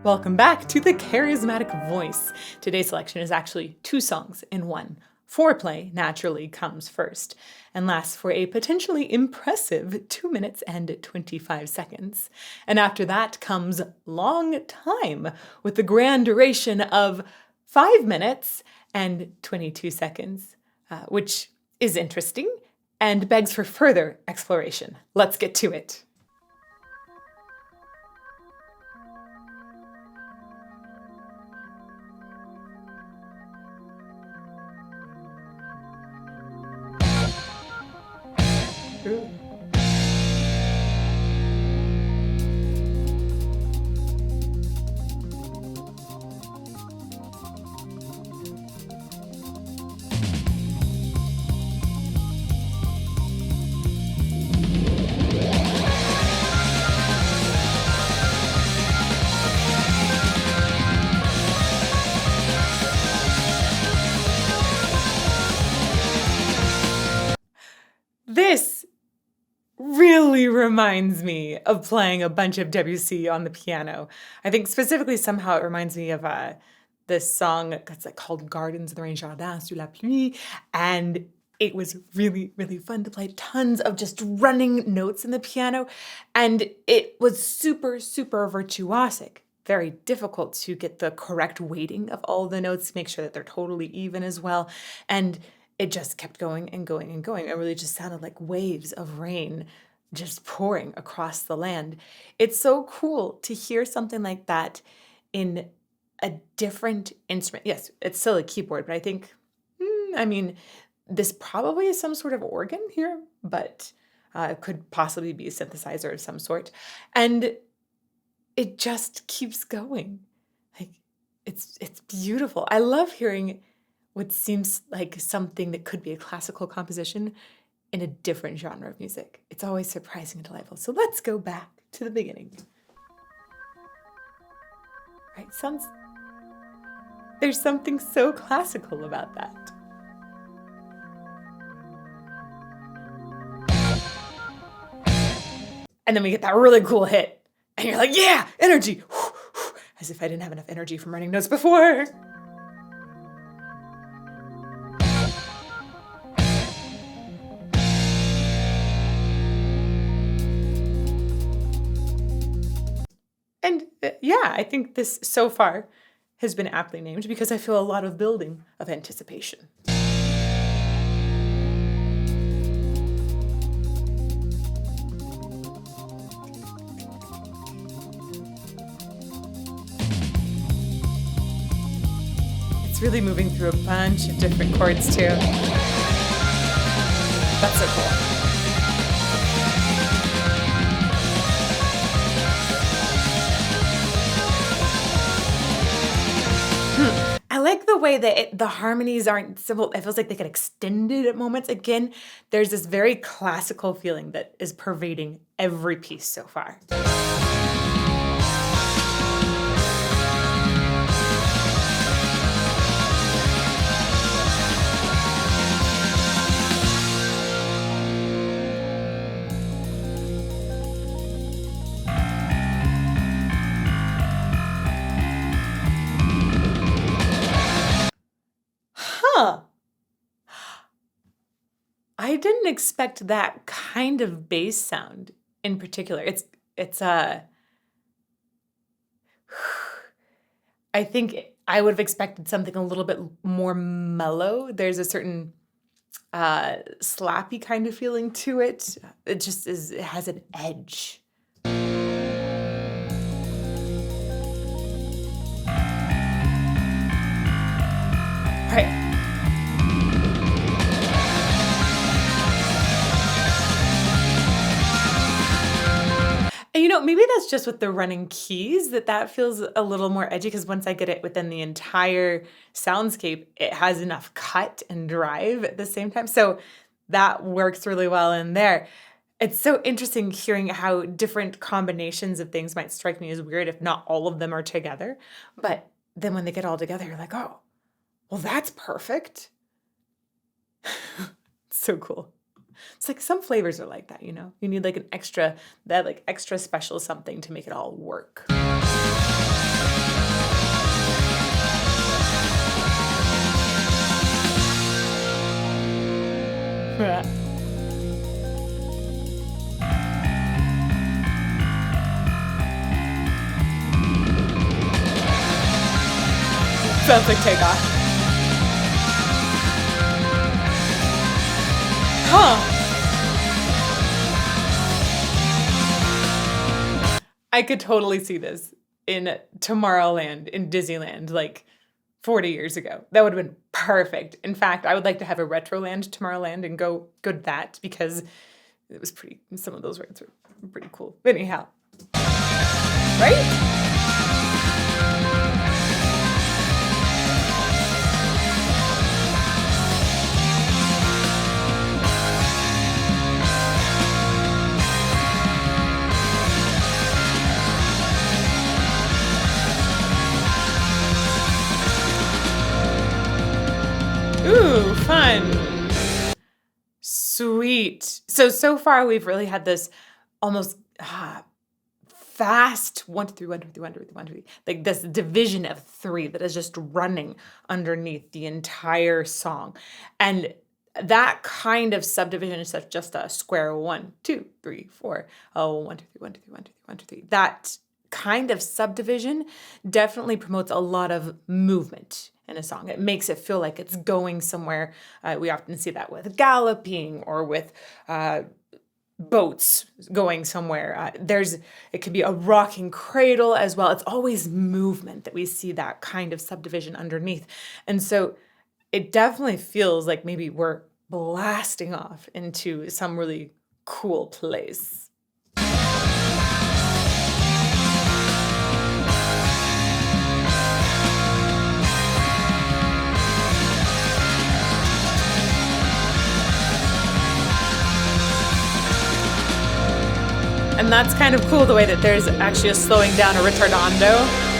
Welcome back to the Charismatic Voice. Today's selection is actually two songs in one. Foreplay naturally comes first and lasts for a potentially impressive 2 minutes and 25 seconds. And after that comes Longtime with the grand duration of 5 minutes and 22 seconds, which is interesting and begs for further exploration. Let's get to it. Ooh. This really reminds me of playing a bunch of Debussy on the piano. I think specifically somehow it reminds me of this song that's called Gardens of the Rain, Jardin sous la pluie, and it was really, really fun to play tons of just running notes in the piano, and it was super, super virtuosic. Very difficult to get the correct weighting of all the notes, make sure that they're totally even as well, and it just kept going and going and going. It really just sounded like waves of rain just pouring across the land. It's so cool to hear something like that in a different instrument. Yes, it's still a keyboard, but I think, this probably is some sort of organ here, but it could possibly be a synthesizer of some sort. And it just keeps going. It's beautiful. I love hearing what seems like something that could be a classical composition in a different genre of music. It's always surprising and delightful. So let's go back to the beginning. Right, there's something so classical about that. And then we get that really cool hit. And you're like, yeah, energy. As if I didn't have enough energy from running notes before. And I think this so far has been aptly named because I feel a lot of building of anticipation. It's really moving through a bunch of different chords too. That's so cool. I like the way that the harmonies aren't simple. It feels like they get extended at moments. Again, there's this very classical feeling that is pervading every piece so far. I didn't expect that kind of bass sound in particular. I think I would have expected something a little bit more mellow. There's a certain slappy kind of feeling to it. It just it has an edge. Right. And maybe that's just with the running keys that feels a little more edgy, because once I get it within the entire soundscape, it has enough cut and drive at the same time. So that works really well in there. It's so interesting hearing how different combinations of things might strike me as weird if not all of them are together. But then when they get all together, you're like, oh, well, that's perfect. It's so cool. It's like some flavors are like that, you need like extra special something to make it all work. Sounds like Takeoff. Huh. I could totally see this in Tomorrowland in Disneyland like 40 years ago. That would have been perfect. In fact, I would like to have a Retroland Tomorrowland and go to that because it was pretty, some of those rides were pretty cool. But anyhow, right? Ooh, fun. Sweet. So far we've really had this almost fast 1, 2, 3, 1, 2, 3, 1, 2, 3, 1, 2, 3. Like this division of 3 that is just running underneath the entire song. And that kind of subdivision is such just a square 1, 2, 3, 4. Oh, 1, 2, 3, 1, 2, 3, 1, 2, 3, 1, 2, 3. That kind of subdivision definitely promotes a lot of movement in a song. It makes it feel like it's going somewhere. We often see that with galloping or with boats going somewhere. It could be a rocking cradle as well. It's always movement that we see that kind of subdivision underneath. And so it definitely feels like maybe we're blasting off into some really cool place. And that's kind of cool, the way that there's actually a slowing down, a ritardando.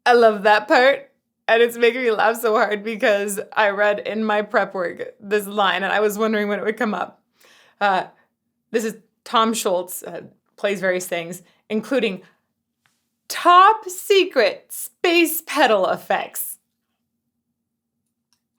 I love that part, and it's making me laugh so hard because I read in my prep work this line, and I was wondering when it would come up. This is Tom Schultz, plays various things, including top secret space pedal effects.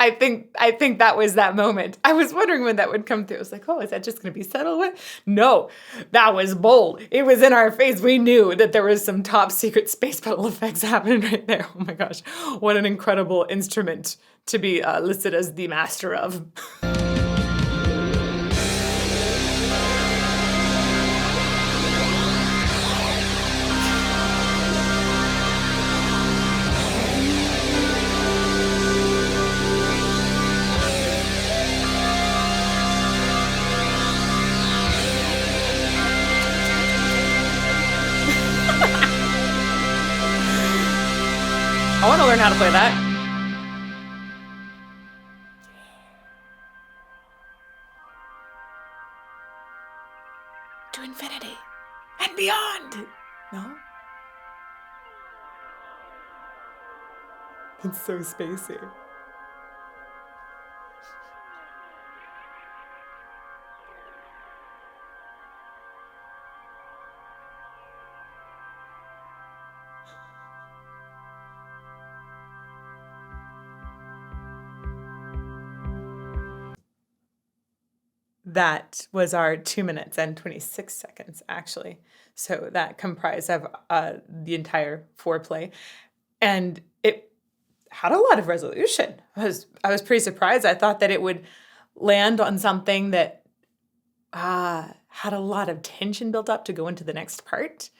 I think that was that moment. I was wondering when that would come through. I was like, oh, is that just going to be settled with? No, that was bold. It was in our face. We knew that there was some top secret space pedal effects happening right there. Oh my gosh, what an incredible instrument to be listed as the master of. I want to learn how to play that. To infinity and beyond. No? It's so spacey. That was our 2 minutes and 26 seconds, actually. So that comprised of the entire foreplay. And it had a lot of resolution. I was pretty surprised. I thought that it would land on something that had a lot of tension built up to go into the next part.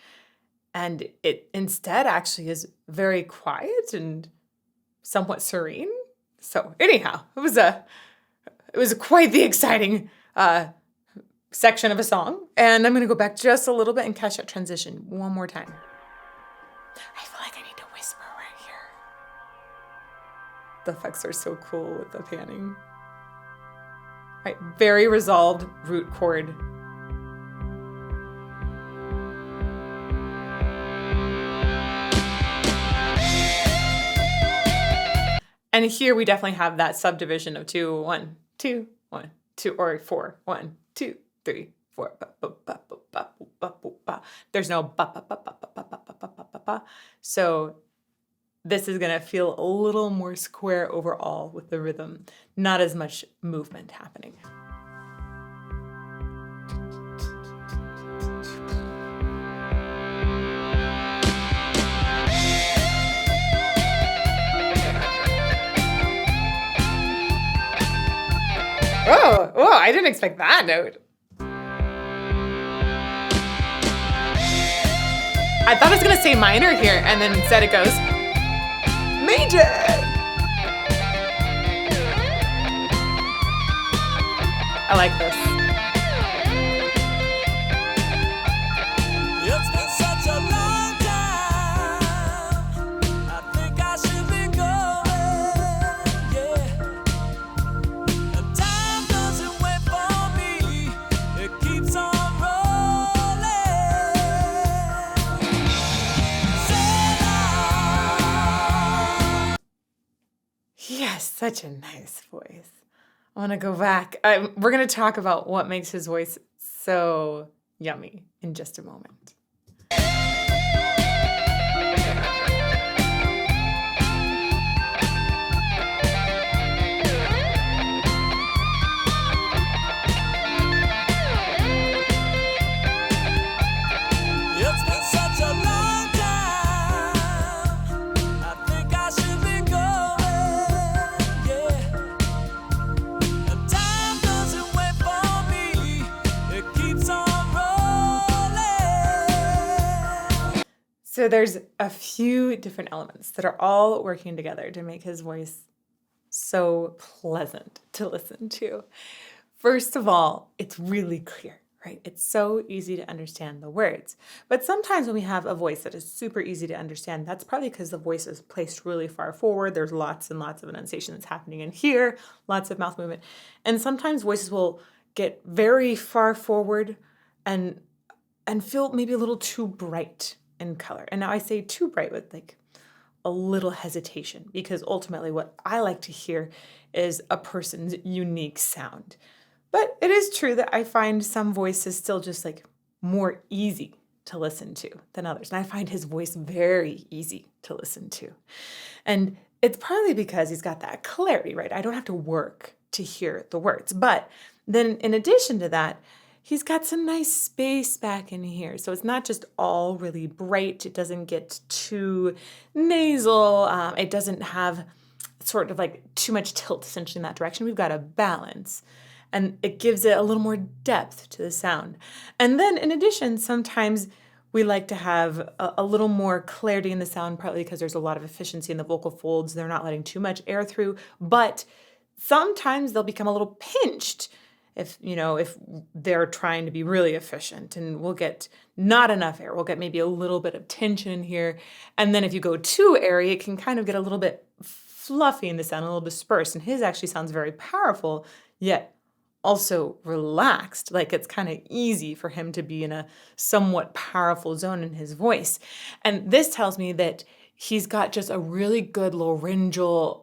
And it instead actually is very quiet and somewhat serene. So anyhow, it was quite the exciting section of a song, and I'm going to go back just a little bit and catch that transition one more time. I feel like I need to whisper right here. The effects are so cool with the panning. Right, very resolved root chord. And here we definitely have that subdivision of 2, 1, 2, 1, 2, or 4. 1, 2, 3, 4. Ba, ba, ba, ba, ba, ba, ba, ba. There's no ba, ba, ba, ba, ba, ba, ba, ba, ba, ba, ba. So this is going to feel a little more square overall with the rhythm, not as much movement happening. Oh, I didn't expect that note. I thought it was going to say minor here, and then instead it goes major. I like this. It's been such a long time. I think I should be going, yeah. And time doesn't wait for me. It keeps on rolling. Yes, such a nice voice. I want to go back. We're going to talk about what makes his voice so yummy in just a moment. It's been such a long time. I think I should be going, yeah. And time doesn't wait for me. It keeps on rolling. So there's a few different elements that are all working together to make his voice so pleasant to listen to. First of all, it's really clear, right? It's so easy to understand the words. But sometimes when we have a voice that is super easy to understand, that's probably because the voice is placed really far forward. There's lots and lots of enunciation that's happening in here, lots of mouth movement. And sometimes voices will get very far forward and feel maybe a little too bright in color. And now I say too bright with like a little hesitation, because ultimately what I like to hear is a person's unique sound. But it is true that I find some voices still just like more easy to listen to than others. And I find his voice very easy to listen to. And it's partly because he's got that clarity, right? I don't have to work to hear the words. But then in addition to that, he's got some nice space back in here. So it's not just all really bright. It doesn't get too nasal. It doesn't have sort of like too much tilt essentially in that direction. We've got a balance. And it gives it a little more depth to the sound. And then in addition, sometimes we like to have a little more clarity in the sound, partly because there's a lot of efficiency in the vocal folds. They're not letting too much air through, but sometimes they'll become a little pinched if they're trying to be really efficient, and we'll get not enough air. We'll get maybe a little bit of tension in here. And then if you go too airy, it can kind of get a little bit fluffy in the sound, a little dispersed. And his actually sounds very powerful, yet also relaxed, like it's kind of easy for him to be in a somewhat powerful zone in his voice. And this tells me that he's got just a really good laryngeal,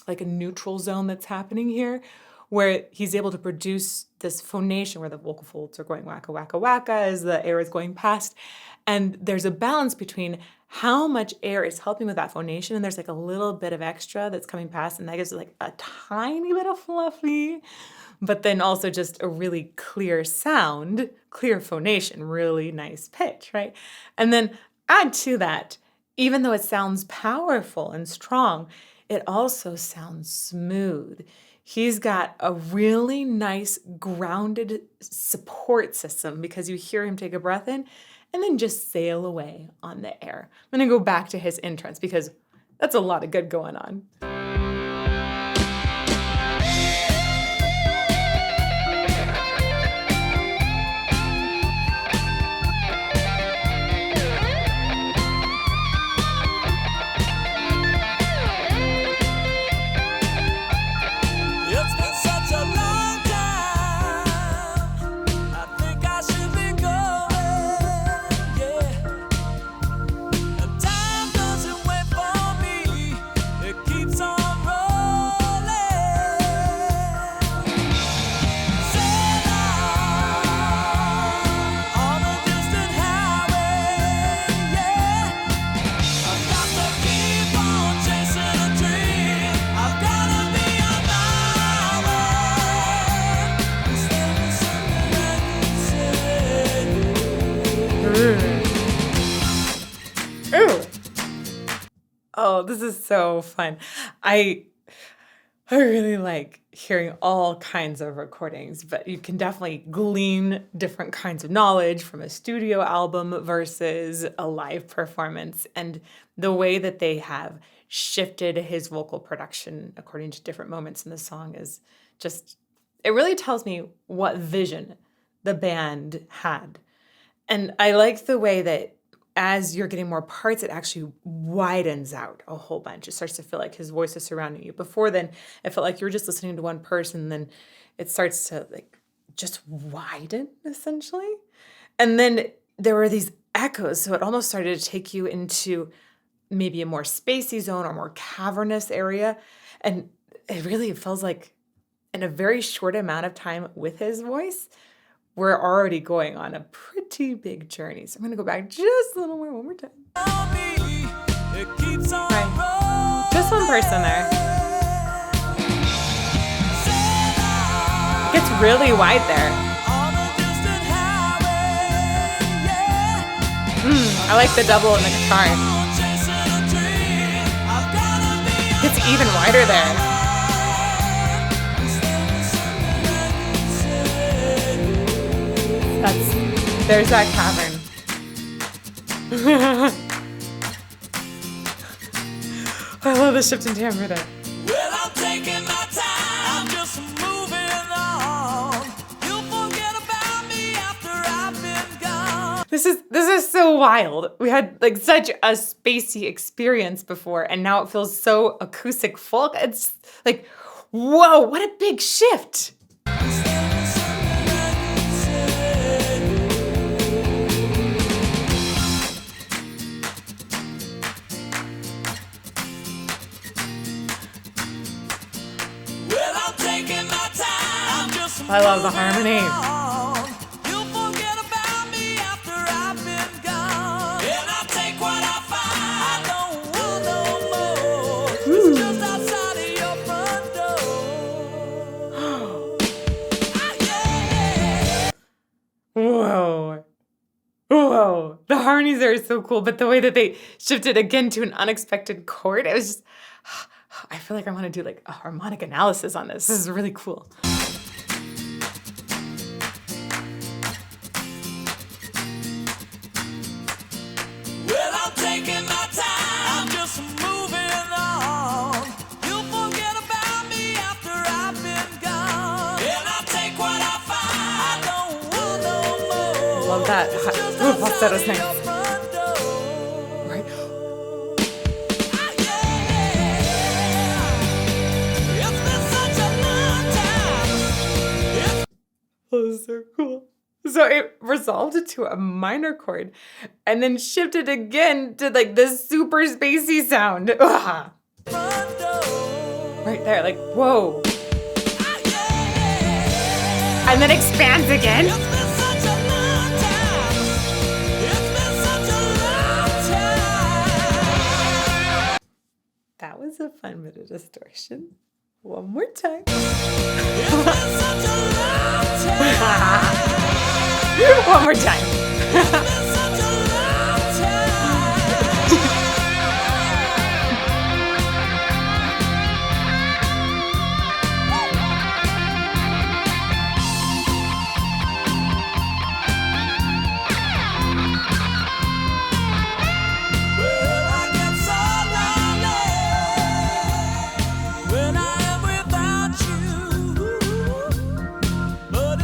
like a neutral zone that's happening here, where he's able to produce this phonation where the vocal folds are going wacka, wacka, wacka as the air is going past. And there's a balance between how much air is helping with that phonation, and there's like a little bit of extra that's coming past, and that gives it like a tiny bit of fluffy, but then also just a really clear sound, clear phonation, really nice pitch, right? And then add to that, even though it sounds powerful and strong, it also sounds smooth. He's got a really nice grounded support system, because you hear him take a breath in and then just sail away on the air. I'm gonna go back to his entrance because that's a lot of good going on. It's been such a long time. I think I should be going, yeah. And time doesn't wait for me. It keeps on Oh, this is so fun. I I really like hearing all kinds of recordings, but you can definitely glean different kinds of knowledge from a studio album versus a live performance. And the way that they have shifted his vocal production according to different moments in the song is just, it really tells me what vision the band had. And I like the way that as you're getting more parts, it actually widens out a whole bunch. It starts to feel like his voice is surrounding you. Before then, it felt like you were just listening to one person, then it starts to like just widen essentially. And then there were these echoes, so it almost started to take you into maybe a more spacey zone or more cavernous area. And it really feels like in a very short amount of time with his voice, we're already going on a pretty big journey. So I'm going to go back just a little more, one more time. It keeps on Right. Just one person there. It gets really wide there. on a distant highway, yeah. I like the double in the guitar. I'm chasing a dream. I've gotta be It's even wider there. There's that cavern. I love the shift in timbre there. Well, I'm taking my time, just moving on. You'll forget about me after I've been gone. This is so wild. We had like such a spacey experience before, and now it feels so acoustic folk. It's like, whoa, what a big shift. Well, I'm taking my time, just I love the harmony. on. You'll forget about me after I've been gone. And I take what I find. I don't want no more. It's just outside of your front door. Ah, yeah. Whoa. Whoa. The harmonies are so cool, but the way that they shifted again to an unexpected chord, it was just, I feel like I want to do like a harmonic analysis on this. This is really cool. Well, I'm taking my time, just moving on. You'll forget about me after I've been gone. And I take what I find. I don't want no more. Love that. Just Ooh, falsetto's outside of your nice. front door. Right? Ah, yeah. It's been such a long time. Oh, this is so cool. So it resolved to a minor chord and then shifted again to like this super spacey sound. Ah, Front door. right there, like, whoa. Ah, yeah. And then expands again. It's been such a long time. It's been such a long time. That was a fun bit of distortion. One more time. It's been such a long time. One more time. It's been such a long time. Well, I get so lonely when I am without you. But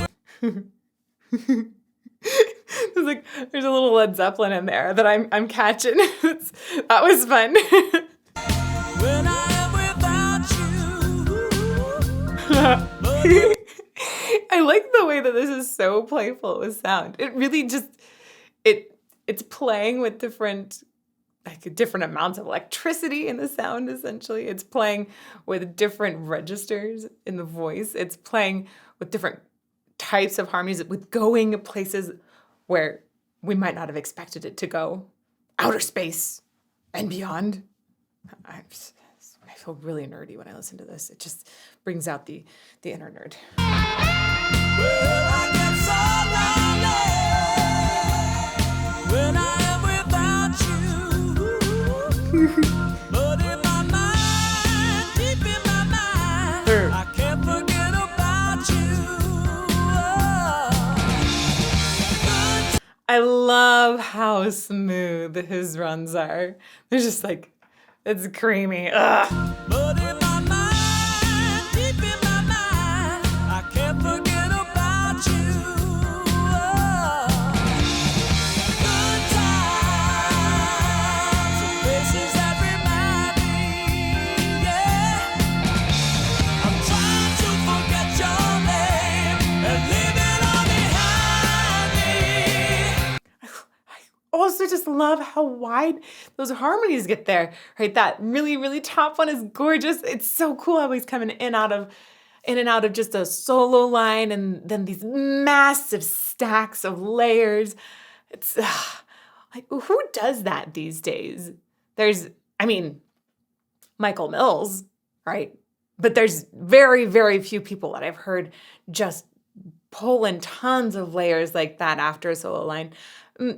There's like there's a little Led Zeppelin in there that I'm catching. That was fun. when I am without you. I like the way that this is so playful with sound. It really just it's playing with different amounts of electricity in the sound essentially. It's playing with different registers in the voice. It's playing with different types of harmonies, with going places where we might not have expected it to go. Outer space and beyond. I feel really nerdy when I listen to this. It just brings out the inner nerd. Well, I get so lonely when I am without you. But if I can't forget about you. I love how smooth his runs are. They're just like, it's creamy. Ugh. But in my mind, deep in my mind, I can't forget about you. Good times and places that remind me, yeah. I'm trying to forget your name and leave it all behind me. I also just love how wide those harmonies get there, right? That really, really top one is gorgeous. It's so cool how he's coming in and out of just a solo line and then these massive stacks of layers. It's like, who does that these days? I mean, Michael Mills, right? But there's very, very few people that I've heard just pull in tons of layers like that after a solo line.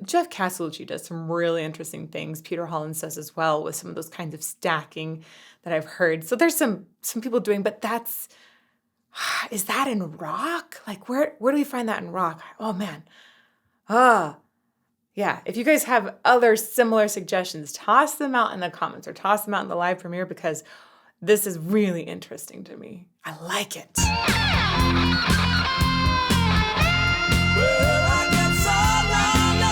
Jeff Castellucci does some really interesting things. Peter Hollins does as well with some of those kinds of stacking that I've heard. So there's some people doing, but is that in rock? Like where do we find that in rock? Oh man. Yeah. If you guys have other similar suggestions, toss them out in the comments or toss them out in the live premiere because this is really interesting to me. I like it. Well, I get so lonely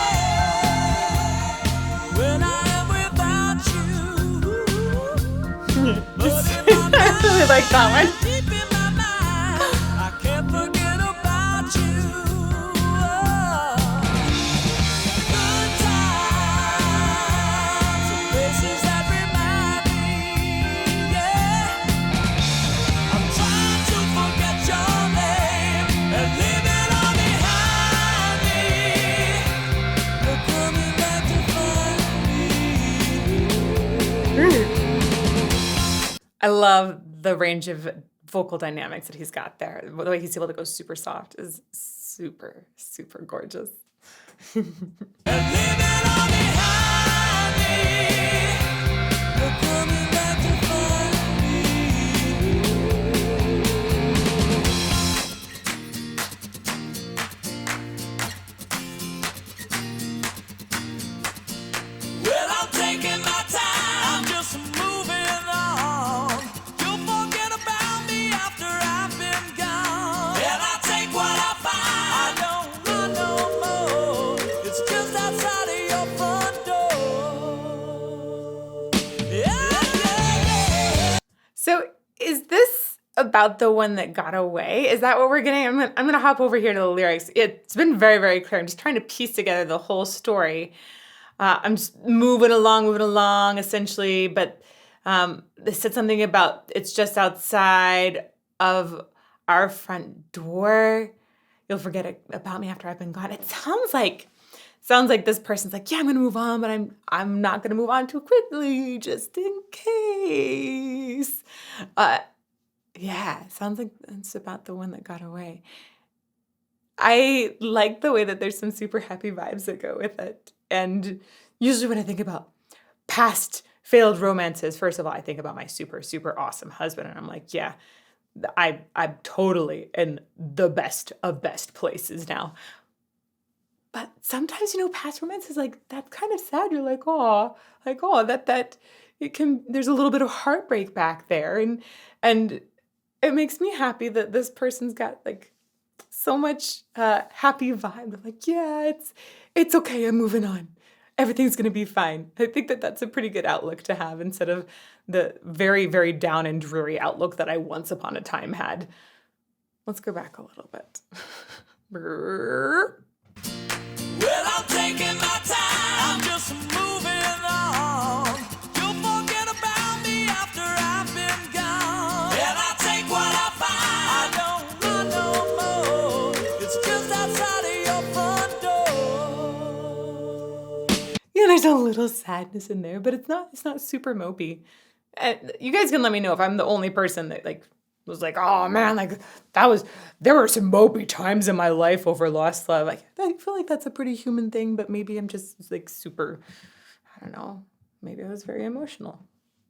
when I am without you. But in my I really like that one. deep in my mind, I can't forget about you. Good times and places that remind me, yeah. I'm trying to forget your name and leave it all behind me. You're coming back to find me. I love the range of vocal dynamics that he's got there. The way he's able to go super soft is super, super gorgeous. And leave it all behind me. You're coming back to find me. Well, I'm taking my time. I'm just moving on. You'll forget about me after I've been gone. And I take what I find. I don't run no more. It's just outside of your front door. Yeah. So is this about the one that got away? Is that what we're getting? I'm gonna hop over here to the lyrics. It's been very, very clear. I'm just trying to piece together the whole story. I'm just moving along, essentially. But they said something about it's just outside of our front door. You'll forget about me after I've been gone. It sounds like this person's like, yeah, I'm gonna move on, but I'm not gonna move on too quickly, just in case. Yeah, it sounds like it's about the one that got away. I like the way that there's some super happy vibes that go with it. And usually when I think about past failed romances, first of all, I think about my super, super awesome husband. And I'm like, yeah, I'm totally in the best of best places now. But sometimes, past romances, like, that's kind of sad. You're like, that it can, there's a little bit of heartbreak back there. And it makes me happy that this person's got like so much happy vibe. I'm like, yeah, it's okay. I'm moving on. Everything's going to be fine. I think that that's a pretty good outlook to have instead of the very, very down and dreary outlook that I once upon a time had. Let's go back a little bit. Well, I'm taking my time. I'm just moving on. You'll forget about me after I've been gone. And I take what I find. I don't run no more. It's just outside of your front door. There's a little sadness in there, but it's not super mopey. And you guys can let me know if I'm the only person that was like, oh man, there were some mopey times in my life over lost love. Like, I feel like that's a pretty human thing, but maybe I'm just like super, I don't know, maybe I was very emotional.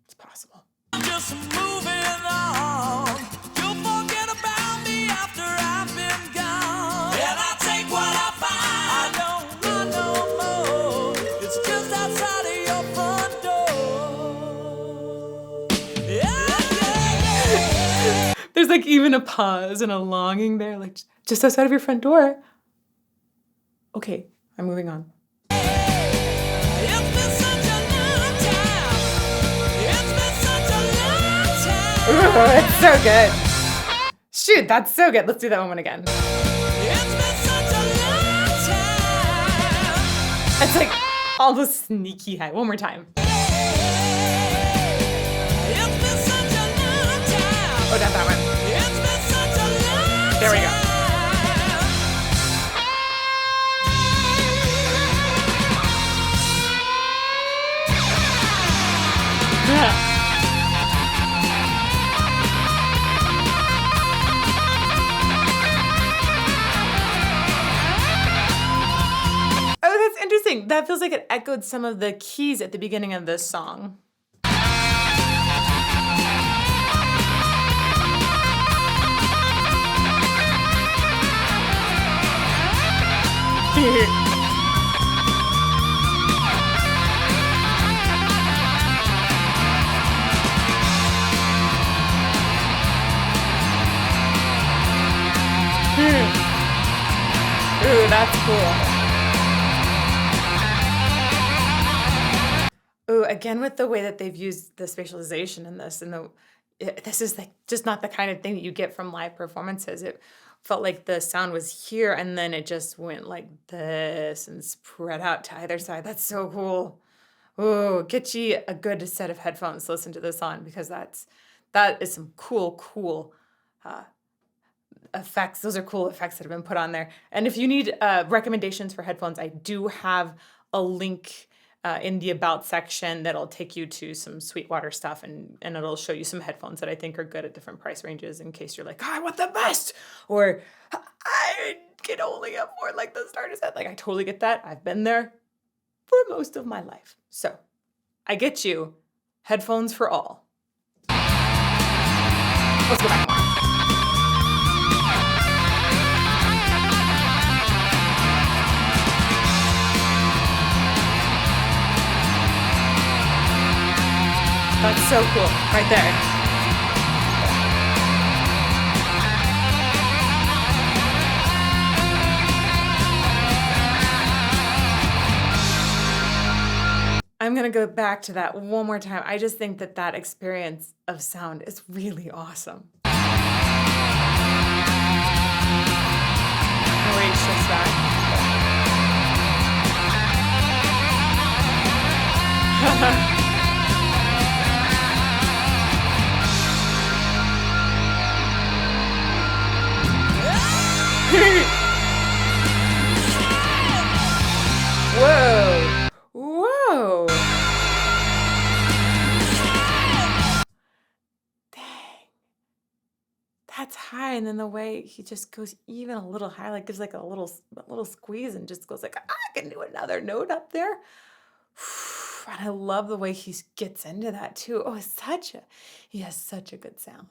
It's possible. I'm just moving on. You'll forget even a pause and a longing there, like just outside of your front door. Okay, I'm moving on. It's been such a long time. It's been such a long time. Ooh, it's so good. Shoot, that's so good. Let's do that one again. It's been such a long time. It's like almost sneaky high. One more time. It's been such a long time. Oh, not that one. It's been such a long There we go. Oh, that's interesting. That feels like it echoed some of the keys at the beginning of this song. Ooh, that's cool. Ooh, again with the way that they've used the spatialization in this, and this is like just not the kind of thing that you get from live performances. It felt like the sound was here, and then it just went like this and spread out to either side. That's so cool. Ooh, get you a good set of headphones to listen to this on, because that is some cool effects. Those are cool effects that have been put on there. And if you need recommendations for headphones, I do have a link in the about section that'll take you to some Sweetwater stuff, and it'll show you some headphones that I think are good at different price ranges, in case you're like, oh, I want the best, or I can only afford like the starter set. Like, I totally get that. I've been there for most of my life. So I get you. Headphones for all. Let's go back more. That's so cool, right there. I'm gonna go back to that one more time. I just think that experience of sound is really awesome. Oh, wait, shifts back. Whoa. Whoa. Dang. That's high, and then the way he just goes even a little higher, like gives like a little squeeze and just goes like, I can do another note up there. And I love the way he gets into that too. Oh, he has such a good sound.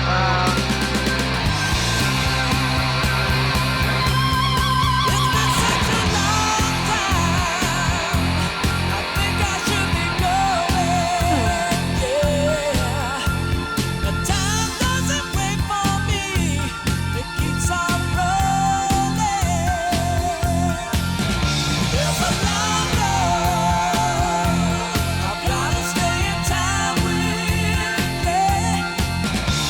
Wow. It's been such a long time. I think I should be going. Yeah. The time doesn't wait for me. It keeps on rolling. There's a long road. I've gotta stay in time with it.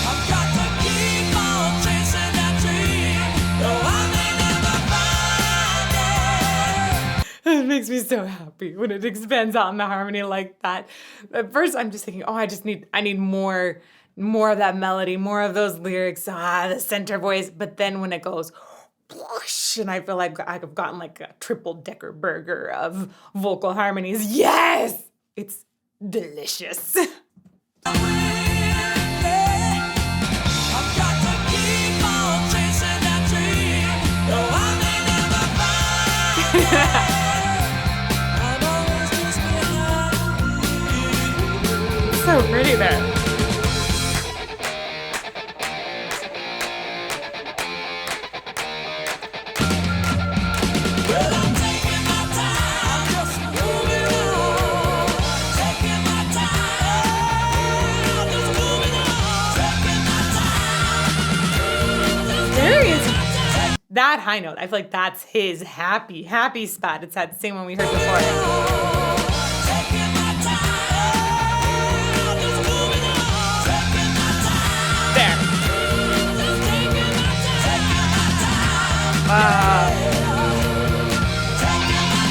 I've got to keep on chasing that dream. Though I may never find it. It makes me so happy when it expands out in the harmony like that. At first, I'm just thinking, oh, I need more of that melody, more of those lyrics, the center voice. But then when it goes whoosh, and I feel like I've gotten like a triple-decker burger of vocal harmonies. Yes! It's delicious. I've got to keep on chasing that dream. Though I may never find it. I've always just been happy. So pretty there. Well, I'm taking my time. I'm just moving that high note, I feel like that's his happy, happy spot. It's that same one we heard before. Taking my time, just moving on. Taking my time, There. just taking my time. Taking my time, taking my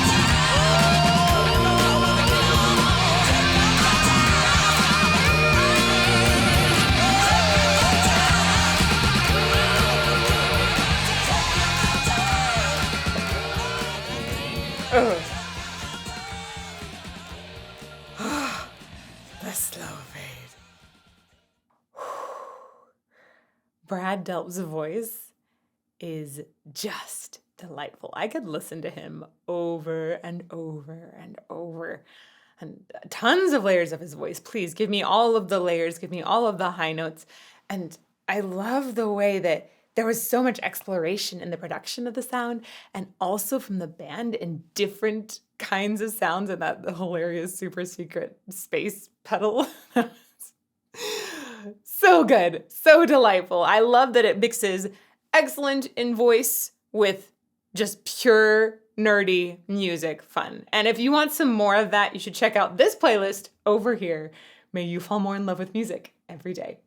The slow fade. Brad Delp's voice is just delightful. I could listen to him over and over and over. And tons of layers of his voice. Please give me all of the layers, give me all of the high notes. And I love the way that there was so much exploration in the production of the sound and also from the band in different kinds of sounds and that hilarious super secret space pedal. So good, so delightful. I love that it mixes excellent in voice with just pure nerdy music fun. And if you want some more of that, you should check out this playlist over here. May you fall more in love with music every day.